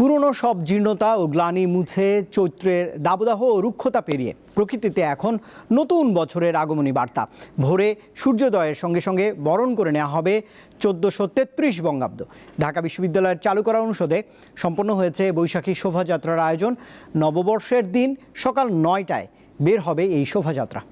পুরনো সব জীর্ণতা ও গ্লানি মুছে চৈত্রের দাবদাহ ও রুক্ষতা পেরিয়ে প্রকৃতিতে এখন নতুন বছরের আগমনী বার্তা। ভোরে সূর্যোদয়ের সঙ্গে সঙ্গে বরণ করে নেওয়া হবে 1433 বঙ্গাব্দ। ঢাকা বিশ্ববিদ্যালয়ের চালু করা অনুষদে সম্পন্ন হয়েছে বৈশাখী শোভাযাত্রার আয়োজন। নববর্ষের দিন সকাল 9টায় বের হবে এই শোভাযাত্রা।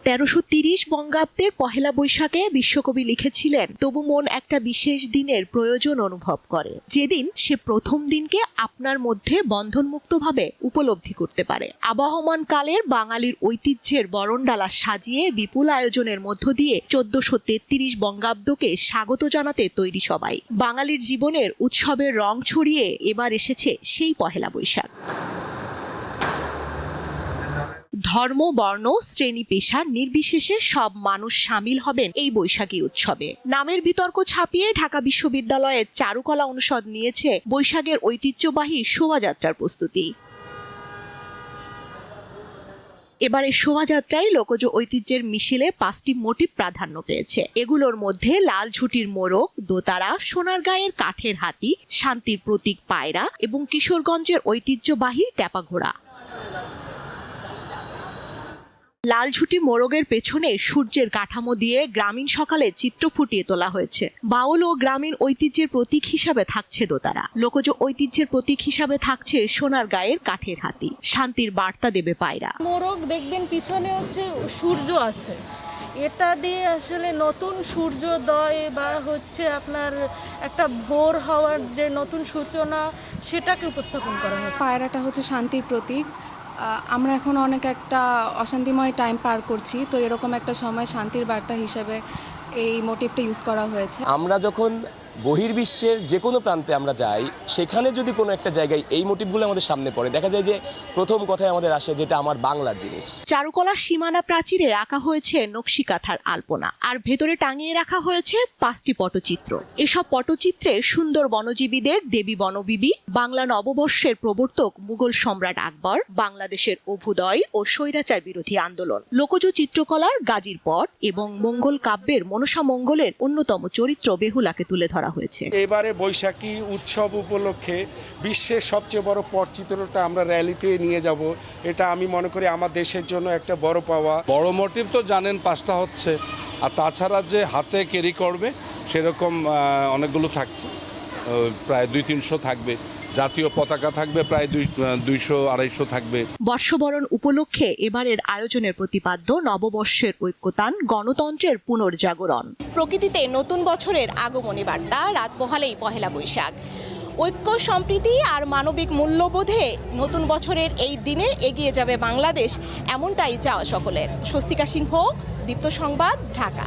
1330 বঙ্গাব্দের পহেলা বৈশাখে বিশ্বকবি লিখেছিলেন, তবু মন একটা বিশেষ দিনের প্রয়োজন অনুভব করে, যেদিন সে প্রথম দিনকে আপনার মধ্যে বন্ধনমুক্তভাবে উপলব্ধি করতে পারে। আবহমান কালের বাঙালির ঐতিহ্যের বরণডালা সাজিয়ে বিপুল আয়োজনের মধ্য দিয়ে 1433 বঙ্গাব্দকে স্বাগত জানাতে তৈরি সবাই। বাঙালির জীবনের উৎসবের রং ছড়িয়ে এবার এসেছে সেই পহেলা বৈশাখ। ধর্ম, বর্ণ, শ্রেণী, পেশা নির্বিশেষে সব মানুষ সামিল হবেন এই বৈশাখী উৎসবে। নামের বিতর্ক ছাপিয়ে ঢাকা বিশ্ববিদ্যালয়ের চারুকলা অনুষদ নিয়েছে বৈশাখের ঐতিহ্যবাহী শোভাযাত্রার প্রস্তুতি। এবারে শোভাযাত্রায় লোকজ ঐতিহ্যের মিছিলে 5টি মোটিভ প্রাধান্য পেয়েছে। এগুলোর মধ্যে লাল ঝুটির মোড়ক, দোতারা, সোনারগাঁয়ের কাঠের হাতি, শান্তির প্রতীক পায়রা এবং কিশোরগঞ্জের ঐতিহ্যবাহী ট্যাপা ঘোড়া। লাল ঝুটি মোরগের পেছনে সূর্যের কাঠামো দিয়ে গ্রামীণ সকালে চিত্র ফুটিয়ে তোলা হয়েছে। বাউল ও গ্রামীণ ঐতিহ্যের প্রতীক হিসাবে থাকছে দোতারা। লোকজ ঐতিহ্যের প্রতীক হিসাবে থাকছে সোনারগাঁয়ের কাঠের হাতি। শান্তির বার্তা দেবে পায়রা। মোরগ দেখবেন পিছনে হচ্ছে সূর্য আছে, এটা দিয়ে আসলে নতুন সূর্যোদয় বা হচ্ছে আপনার একটা ভোর হওয়ার যে নতুন সূচনা, সেটাকে উপস্থাপন করা হয়। পায়রাটা হচ্ছে শান্তির প্রতীক। আমরা এখন অনেক একটা অশান্তিময় টাইম পার করছি, তো এরকম একটা সময় শান্তির বার্তা হিসেবে এই মোটিভটা ইউজ করা হয়েছে। আমরা যখন বহির্বিশ্বের যে কোনো প্রান্তে আমরা যাই, সেখানে যদি কোনো একটা জায়গায় এই মোটিভগুলো আমাদের সামনে পড়ে, দেখা যায় যে প্রথম কথায় আমাদের আসে যেটা আমার বাংলার জিনিস। চারুকলার সীমানা প্রাচীরে আঁকা হয়েছে নকশি কাঁথার আলপনা, আর ভেতরে টাঙিয়ে রাখা হয়েছে 5টি পটচিত্র। এসব পটচিত্রে সুন্দর বনজীবীদের দেবী বনবিবি, বাংলা নববর্ষের প্রবর্তক মুঘল সম্রাট আকবর, বাংলাদেশের অভ্যুদয় ও স্বৈরাচার বিরোধী আন্দোলন, লোকজ চিত্রকলার গাজীর পট এবং মঙ্গল কাব্যের মনসা মঙ্গলের অন্যতম চরিত্র বেহুলাকে তুলে ধরা হয়েছে। এবারে বৈশাখী উৎসব উপলক্ষে বিশ্বের সবচেয়ে বড় পটচিত্রটা আমরা র্যালিতে নিয়ে যাব। এটা আমি মনে করি আমার দেশের জন্য একটা বড় পাওয়া। বড় মোটিভ তো জানেন 5টা হচ্ছে, আর তাছাড়া যে হাতে ক্যারি করবে সেরকম অনেকগুলো থাকছে, প্রায় 200-300 থাকবে। জাতীয় পতাকা থাকবে প্রায় 200-250 থাকবে। বর্ষবরণ উপলক্ষে এবারের আয়োজনের প্রতিপাদ্য নববর্ষের ঐক্যতান, গণতন্ত্রের পুনর্জাগরণ। প্রকৃতিতে নতুন বছরের আগমনী বার্তা, রাত পোহালেই পহেলা বৈশাখ। ঐক্য, সম্প্রীতি আর মানবিক মূল্যবোধে নতুন বছরের এই দিনে এগিয়ে যাবে বাংলাদেশ, এমনটাই চাওয়া সকলের। স্বস্তিকা সিংহ, দীপ্ত সংবাদ, ঢাকা।